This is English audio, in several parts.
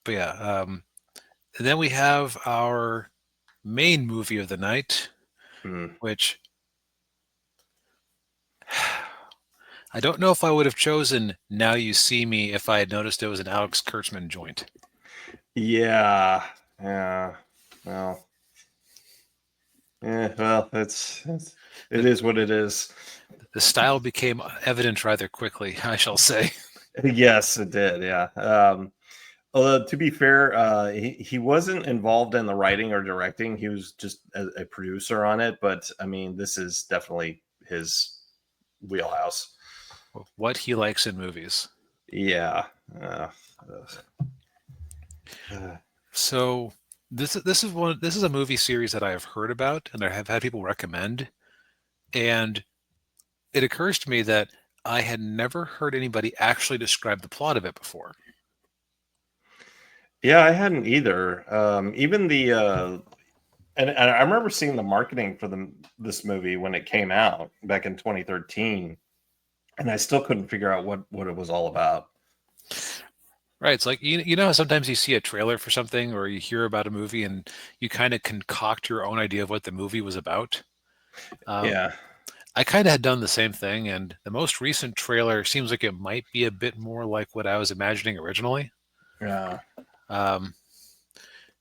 But yeah, and then we have our main movie of the night, Hmm. which I don't know if I would have chosen Now You See Me if I had noticed it was an Alex Kurtzman joint. Yeah, yeah. Well, yeah. Well, it The, is what it is. the style became evident rather quickly, I shall say. Yes, it did. Yeah. To be fair, he wasn't involved in the writing or directing. He was just a producer on it. But I mean, this is definitely his wheelhouse. What he likes in movies. Yeah. Uh, uh, So this is a movie series that I have heard about and I have had people recommend, and it occurs to me that I had never heard anybody actually describe the plot of it before. yeah, I hadn't either. Even the and I remember seeing the marketing for this movie when it came out back in 2013, and I still couldn't figure out what it was all about. Right. It's like you know how sometimes you see a trailer for something or you hear about a movie and you kind of concoct your own idea of what the movie was about. Um, Yeah. I kind of had done the same thing, and the most recent trailer seems like it might be a bit more like what I was imagining originally. Yeah. Um,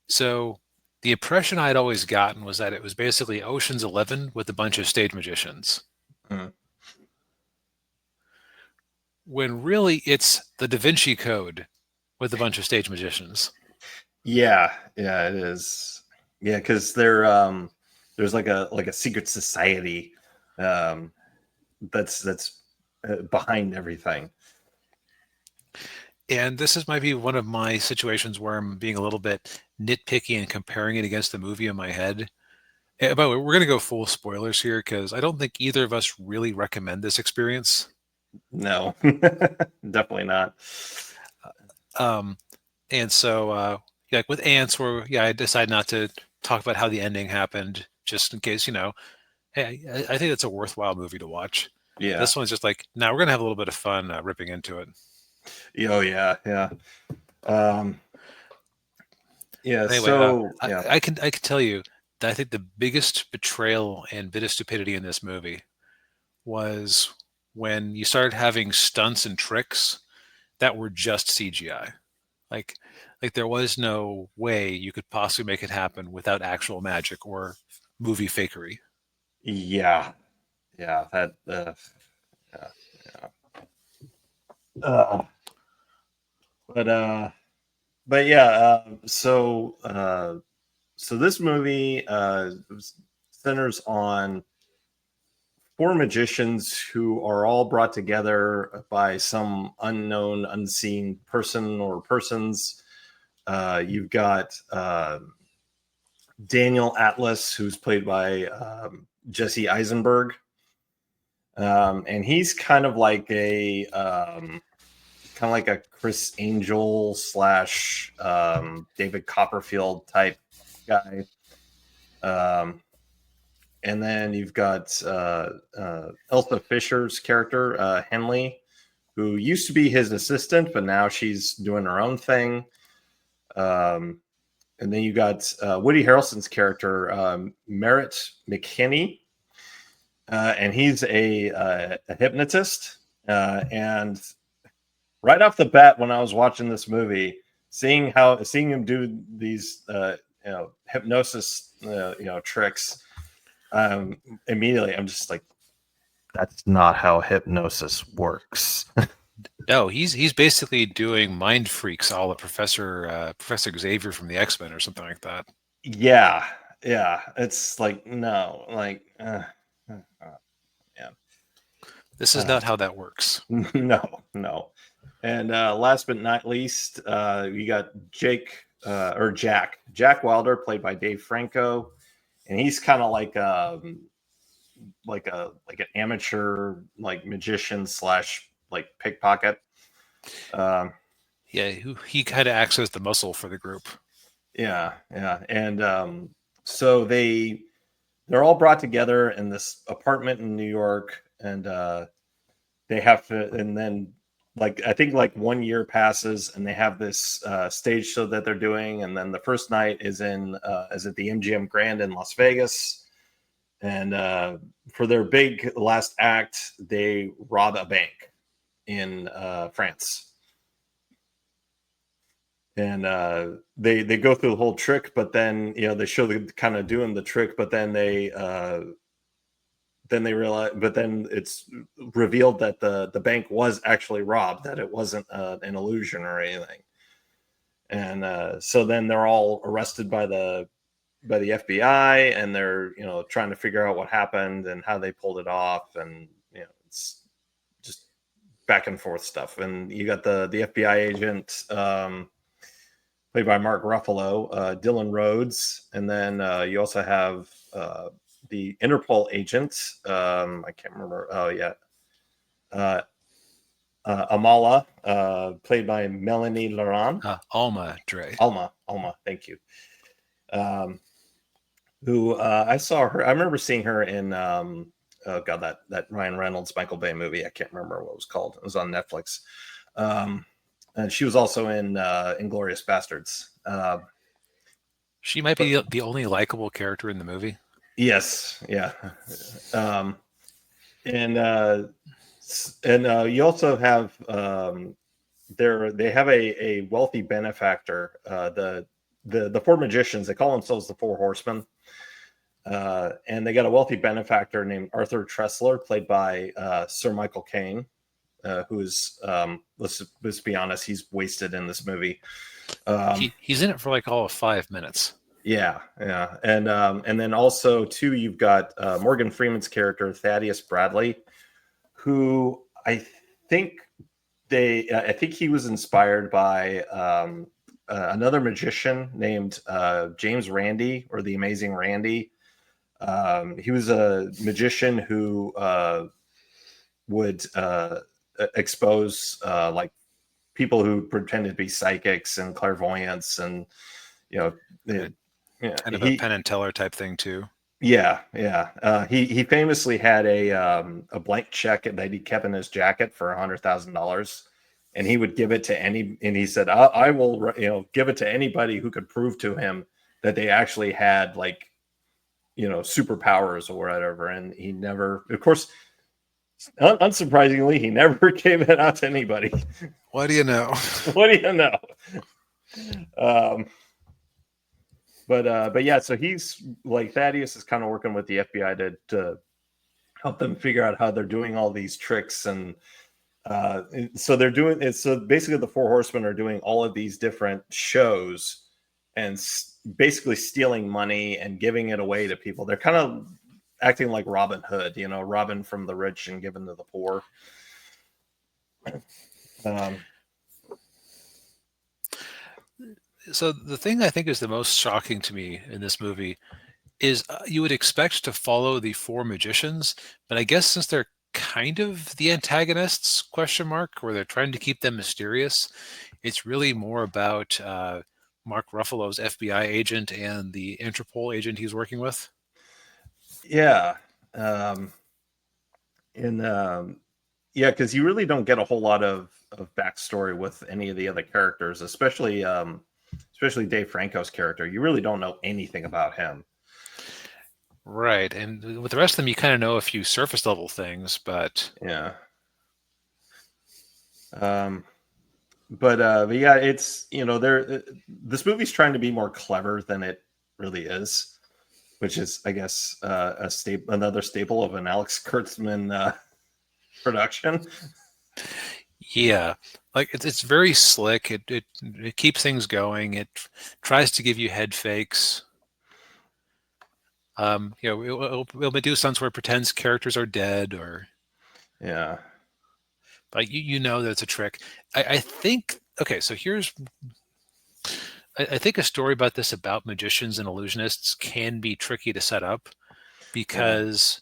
so the impression I'd always gotten was that it was basically Ocean's 11 with a bunch of stage magicians, Mm. when really it's the Da Vinci Code with a bunch of stage magicians. Yeah, yeah, it is. Yeah, because there's like a secret society um, that's behind everything. And this is might be one of my situations where I'm being a little bit nitpicky and comparing it against the movie in my head. By the way, we're going to go full spoilers here because I don't think either of us really recommend this experience. No, definitely not. Um, and so, like with Ants, where I decide not to talk about how the ending happened, just in case, hey, I think it's a worthwhile movie to watch. Yeah. This one's just like, now we're going to have a little bit of fun ripping into it. Oh yeah, yeah. Um, yeah. Anyway, So yeah, I can tell you that I think the biggest betrayal and bit of stupidity in this movie was when you started having stunts and tricks that were just CGI. Like like there was no way you could possibly make it happen without actual magic or movie fakery. yeah, yeah. That yeah, yeah. Uh, but uh, but yeah. So this movie centers on four magicians who are all brought together by some unknown, unseen person or persons. You've got Daniel Atlas, who's played by Jesse Eisenberg, and he's kind of like a Chris Angel slash David Copperfield type guy. Um, and then you've got Elsa Fisher's character, Henley, who used to be his assistant, but now she's doing her own thing. Um, and then you got Woody Harrelson's character, Merritt McKinney, and he's a hypnotist. And right off the bat, when I was watching this movie, seeing him do these hypnosis tricks, immediately I'm just like, that's not how hypnosis works. No, he's basically doing mind freaks, all the Professor Xavier from the X Men or something like that. Yeah, yeah. It's like no, like yeah, This is uh, not how that works. no, no. And last but not least, you got Jack Wilder, played by Dave Franco, and he's kind of like an amateur like magician slash like pickpocket. Um, Yeah, he kind of acts as the muscle for the group. yeah, yeah, and so they're all brought together in this apartment in New York, and they have to, and then like I think like 1 year passes and they have this stage show that they're doing, and then the first night is at the MGM Grand in Las Vegas, and for their big last act, they rob a bank in France, and they go through the whole trick, but then they show the kind of doing the trick, but then they realize, but then it's revealed that the bank was actually robbed, that it wasn't an illusion or anything. And so then they're all arrested by the FBI, and they're trying to figure out what happened and how they pulled it off, and it's just back and forth stuff. And you got the FBI agent played by Mark Ruffalo, Dylan Rhodes, and then you also have the Interpol agent. I can't remember. Oh yeah, Amala, played by Melanie Laurent. Alma Dre. Alma. Thank you. Who I saw her. I remember seeing her in oh god, that Ryan Reynolds Michael Bay movie. I can't remember what it was called. It was on Netflix. And she was also in Inglourious Bastards. She might be the only likable character in the movie. Yes, yeah. And you also have they have a wealthy benefactor. The four magicians, they call themselves the Four Horsemen, and they got a wealthy benefactor named Arthur Tressler, played by Sir Michael Caine, who's let's be honest, he's wasted in this movie. He's in it for like all of 5 minutes. Yeah, and then also too, you've got Morgan Freeman's character Thaddeus Bradley, who I think he was inspired by another magician named James Randi, or the Amazing Randi. He was a magician who would expose like people who pretended to be psychics and clairvoyants, and kind of a Penn and Teller type thing too. Yeah. He famously had a blank check that he kept in his jacket for $100,000, and he would give it to and he said, I will give it to anybody who could prove to him that they actually had like superpowers or whatever. And he never, of course, unsurprisingly, he never gave it out to anybody. What do you know? What do you know? But yeah, so he's like, Thaddeus is kind of working with the FBI to help them figure out how they're doing all these tricks, and so they're doing it. So basically, the Four Horsemen are doing all of these different shows and basically stealing money and giving it away to people. They're kind of acting like Robin Hood, robbing from the rich and giving to the poor. So the thing I think is the most shocking to me in this movie is you would expect to follow the four magicians, but I guess since they're kind of the antagonists, where they're trying to keep them mysterious, it's really more about Mark Ruffalo's FBI agent and the Interpol agent he's working with. Yeah. Because you really don't get a whole lot of backstory with any of the other characters, especially Dave Franco's character. You really don't know anything about him. Right. And with the rest of them, you kind of know a few surface level things, but yeah. But yeah, it's, this movie's trying to be more clever than it really is, which is, I guess, another staple of an Alex Kurtzman production. Yeah, like it's very slick. It keeps things going. It tries to give you head fakes. We'll do stunts where it pretends characters are dead, or yeah, like you know that it's a trick. I think okay. So here's I think a story about this, about magicians and illusionists, can be tricky to set up because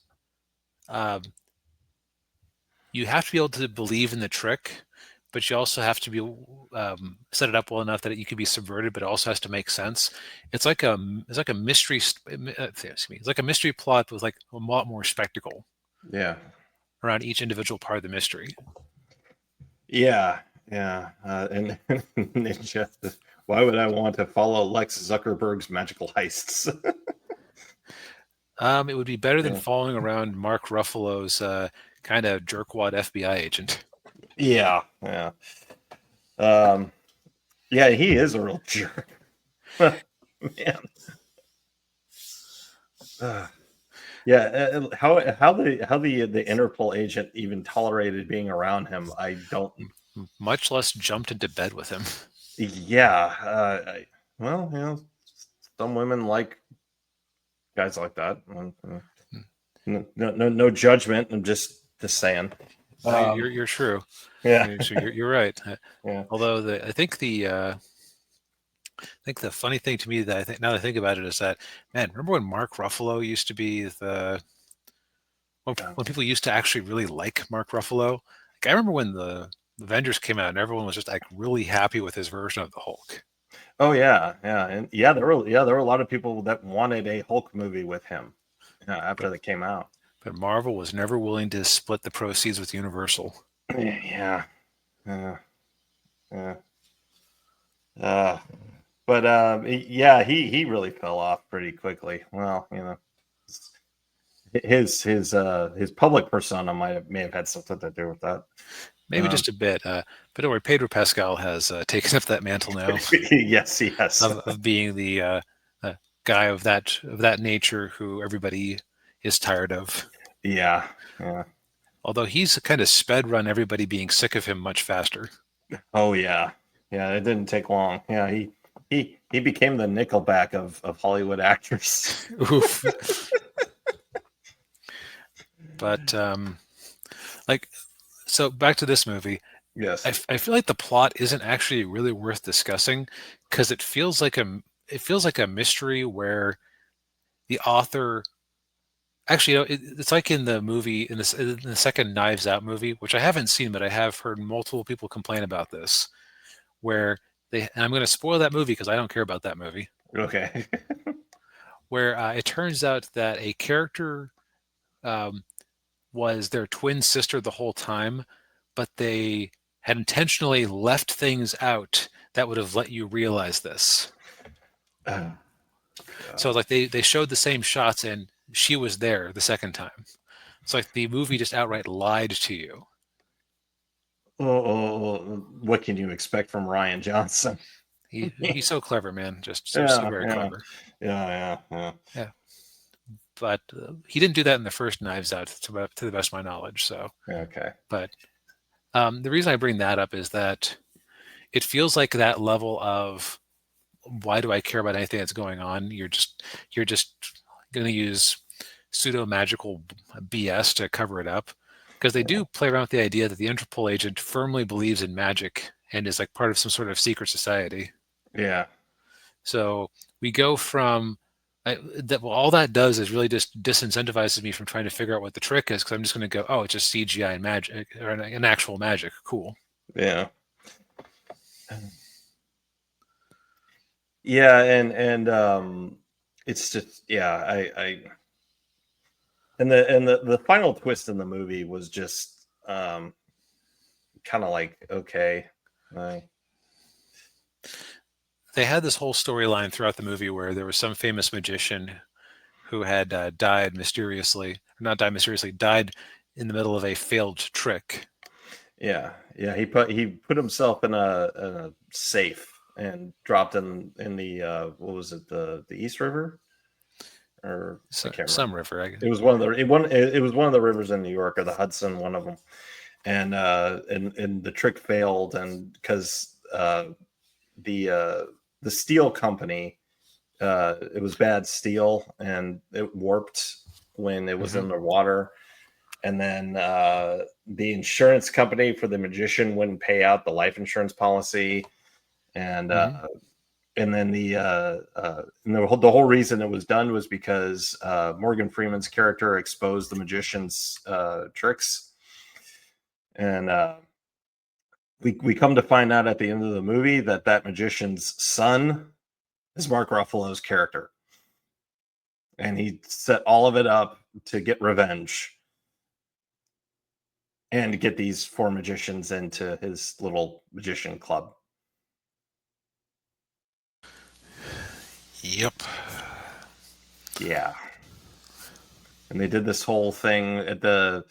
you have to be able to believe in the trick, but you also have to be set it up well enough that you can be subverted, but it also has to make sense. It's like a mystery. It's like a mystery plot with like a lot more spectacle. Yeah. Around each individual part of the mystery. Yeah, yeah, and Ninja. Why would I want to follow Lex Zuckerberg's magical heists? It would be better than Yeah. following around Mark Ruffalo's kind of jerkwad FBI agent. Yeah, yeah, um, yeah. He is a real jerk, man. Yeah, how the Interpol agent even tolerated being around him, I don't. Much less jumped into bed with him. Yeah, well, some women like guys like that. No judgment. I'm just saying. No, you're true. Yeah, You're right. yeah, Although I think the funny thing to me that I think now that I think about it is that, man, remember when Mark Ruffalo used to be when people used to actually really like Mark Ruffalo? Like I remember when the Avengers came out and everyone was just like really happy with his version of the Hulk. oh yeah, and there were a lot of people that wanted a Hulk movie with him. Yeah, after But they came out. but Marvel was never willing to split the proceeds with Universal. Yeah, yeah, yeah. Uh, but yeah, he really fell off pretty quickly. Well, his public persona may have had something to do with that. Maybe just a bit. But don't worry, Pedro Pascal has taken up that mantle now Yes, yes. of being the guy of that nature who everybody is tired of. Yeah, yeah. Although he's kind of sped run everybody being sick of him much faster. Oh yeah, yeah. It didn't take long. Yeah, he became the Nickelback of Hollywood actors. Oof. But like, so back to this movie. Yes. I feel like the plot isn't actually really worth discussing because it feels like a mystery where the author actually, it's like in the movie in the second Knives Out movie, which I haven't seen, but I have heard multiple people complain about this, where and I'm going to spoil that movie because I don't care about that movie, Okay. where it turns out that a character um, was their twin sister the whole time, but they had intentionally left things out that would have let you realize this. So like they showed the same shots and she was there the second time. It's like the movie just outright lied to you. What can you expect from Ryan Johnson? He's so clever, man. Just so Yeah, very yeah, clever. yeah. Yeah, but he didn't do that in the first Knives Out, to the best of my knowledge. So, Okay. but the reason I bring that up is that it feels like that level of why do I care about anything that's going on? You're just going to use pseudo magical BS to cover it up because they do play around with the idea that the Interpol agent firmly believes in magic and is like part of some sort of secret society. Yeah. So we go from all that does is really just disincentivizes me from trying to figure out what the trick is because I'm just going to go, oh, it's just CGI and magic or an actual magic. Cool. Yeah. Yeah, and it's just I and the final twist in the movie was just kind of like okay. They had this whole storyline throughout the movie where there was some famous magician who had died mysteriously, or not died mysteriously, died in the middle of a failed trick. Yeah, he put himself in a safe and dropped in the what was it, the East River, or I can't Some remember. river. It was one of the it was one of the rivers in New York, or the Hudson, one of them. And the trick failed, and because the steel company, it was bad steel and it warped when it was in the water. And then the insurance company for the magician wouldn't pay out the life insurance policy, and then the whole reason it was done was because Morgan Freeman's character exposed the magician's tricks, and we come to find out at the end of the movie that magician's son is Mark Ruffalo's character, and he set all of it up to get revenge. and get these 4 magicians into his little magician club. Yep. Yeah. And they did this whole thing at the,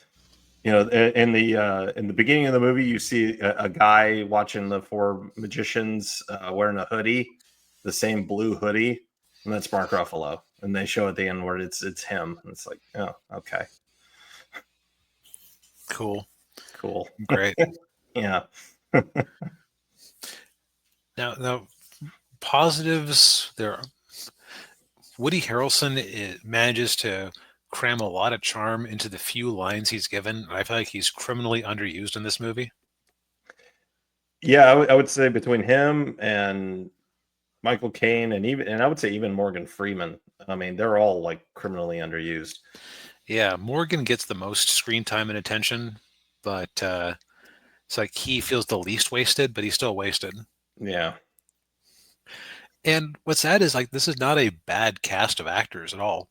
in the beginning of the movie, you see a guy watching the 4 magicians wearing a hoodie, the same blue hoodie, and that's Mark Ruffalo. And they show at the end where it's him. And it's like, oh, okay, Cool. cool, Great. yeah, Now, positives. Woody Harrelson manages to cram a lot of charm into the few lines he's given. I feel like he's criminally underused in this movie. yeah. I would say between him and Michael Caine, and I would say even Morgan Freeman. I mean, they're all like criminally underused. Yeah, Morgan gets the most screen time and attention, but it's like he feels the least wasted, but he's still wasted. Yeah, And what's sad is like this is not a bad cast of actors at all.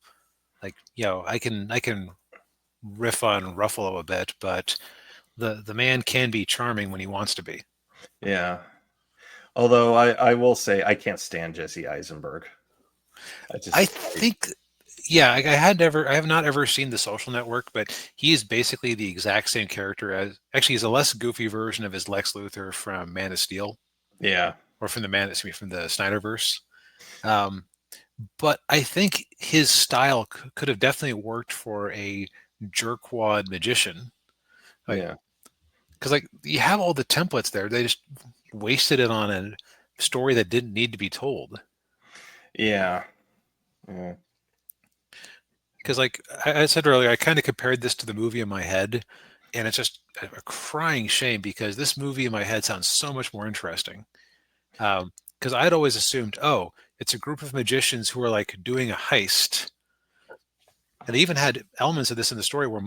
Like, I can riff on Ruffalo a bit, but the man can be charming when he wants to be. yeah. Although I will say I can't stand Jesse Eisenberg. I I just think, yeah, I have not ever seen The Social Network, but he is basically the exact same character as. Actually, he's a less goofy version of his Lex Luthor from Man of Steel, yeah, or from from the Snyderverse. Um, but I think his style could have definitely worked for a jerkwad magician, like yeah, because like you have all the templates there. They just wasted it on a story that didn't need to be told. yeah, yeah, Because like I said earlier, I kind of compared this to the movie in my head, and it's just a crying shame because this movie in my head sounds so much more interesting. Because I'd always assumed, oh, it's a group of magicians who are like doing a heist, and they even had elements of this in the story where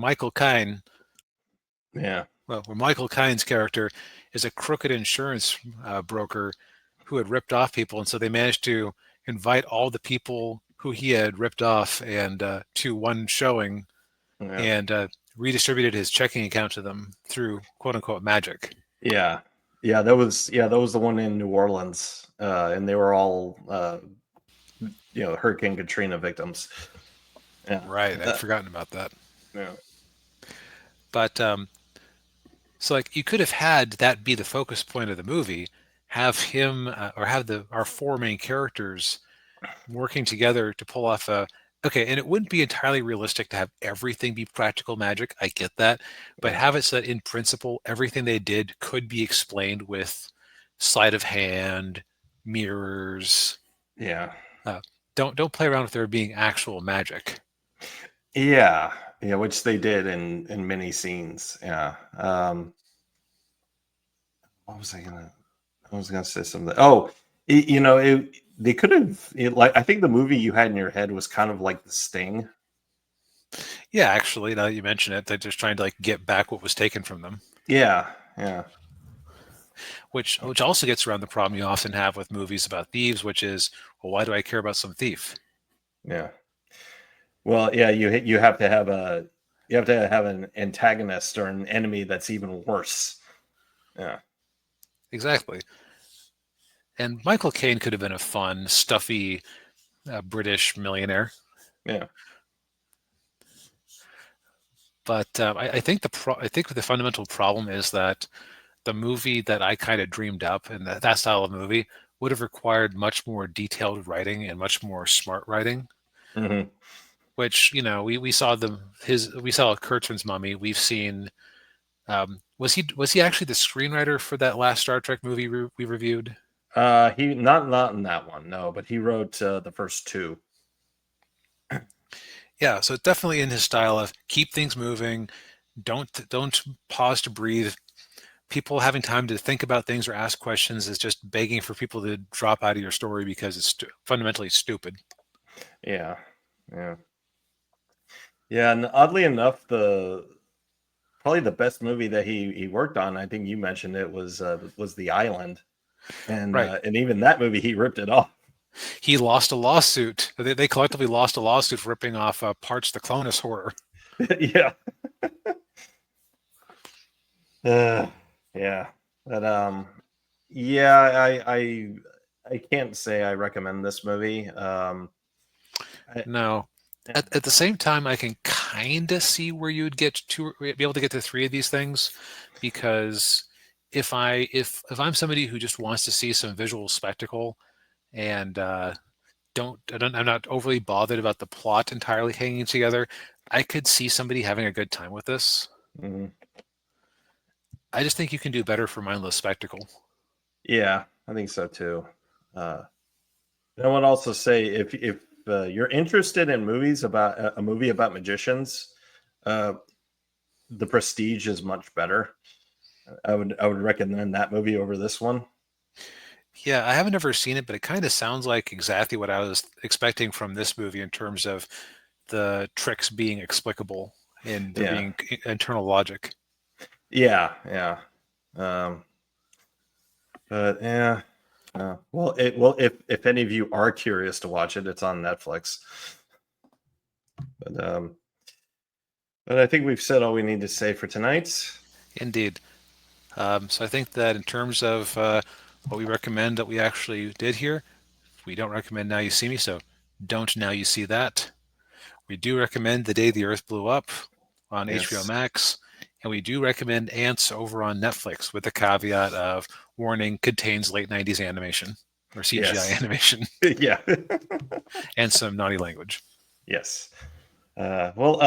yeah, where Michael Caine's character is a crooked insurance broker who had ripped off people, and so they managed to invite all the people who he had ripped off and to one showing yeah, and redistributed his checking account to them through quote unquote magic. yeah, yeah. That was the one in New Orleans, and they were all Hurricane Katrina victims. Yeah, Right, I'd forgotten about that. yeah, But so like you could have had that be the focus point of the movie, have him or have our 4 main characters working together to pull off a. Okay, and it wouldn't be entirely realistic to have everything be practical magic. I get that, but yeah, have it so that in principle everything they did could be explained with sleight of hand, mirrors. yeah, Uh, don't play around with there being actual magic. yeah, yeah. Which they did in many scenes. Yeah. What was I gonna? I was gonna say something. Oh, they could have like I think the movie you had in your head was kind of like The Sting. Yeah, actually, now that you mention it, they're just trying to like get back what was taken from them, Yeah, yeah, which also gets around the problem you often have with movies about thieves, which is, well, why do I care about some thief? yeah. Well, yeah, you have to have an antagonist or an enemy that's even worse. Yeah, Exactly. And Michael Caine could have been a fun, stuffy British millionaire, yeah, but I think I think the fundamental problem is that the movie that I kind of dreamed up and that style of movie would have required much more detailed writing and much more smart writing. hmm Which we saw we saw Kurtzman's Mummy. We've seen. Was he actually the screenwriter for that last Star Trek movie we reviewed? He not in that one, no, but he wrote the first two. Yeah, so it's definitely in his style of keep things moving, don't pause to breathe. People having time to think about things or ask questions is just begging for people to drop out of your story because it's fundamentally stupid. Yeah, yeah, yeah. And oddly enough, the probably the best movie that he worked on, I think you mentioned it was The Island, Right. and even that movie he ripped it off. He lost a lawsuit. They collectively lost a lawsuit for ripping off parts of the Clonus horror. Yeah, Yeah, but yeah, I can't say I recommend this movie. I, No. At the same time, I can kind of see where you would get to be able to get to three of these things, because if I'm somebody who just wants to see some visual spectacle and I'm not overly bothered about the plot entirely hanging together, I could see somebody having a good time with this. mhm. I just think you can do better for mindless spectacle. Yeah, I think so too. Uh, I would also say if you're interested in movies about a movie about magicians, uh, The Prestige is much better. I would recommend that movie over this one. Yeah, I haven't ever seen it, but it kind of sounds like exactly what I was expecting from this movie in terms of the tricks being explicable and there Yeah, being internal logic. yeah. Um, but yeah, well, if any of you are curious to watch it, it's on Netflix. But but I think we've said all we need to say for tonight. Indeed. So I think that in terms of what we recommend that we actually did here, we don't recommend Now You See Me, so don't Now You See That. We do recommend The Day the Earth Blew Up on HBO Yes, Max, and we do recommend Ants over on Netflix with the caveat of warning contains late 90s animation or CGI yes, animation yeah, and some naughty language. yes. Well,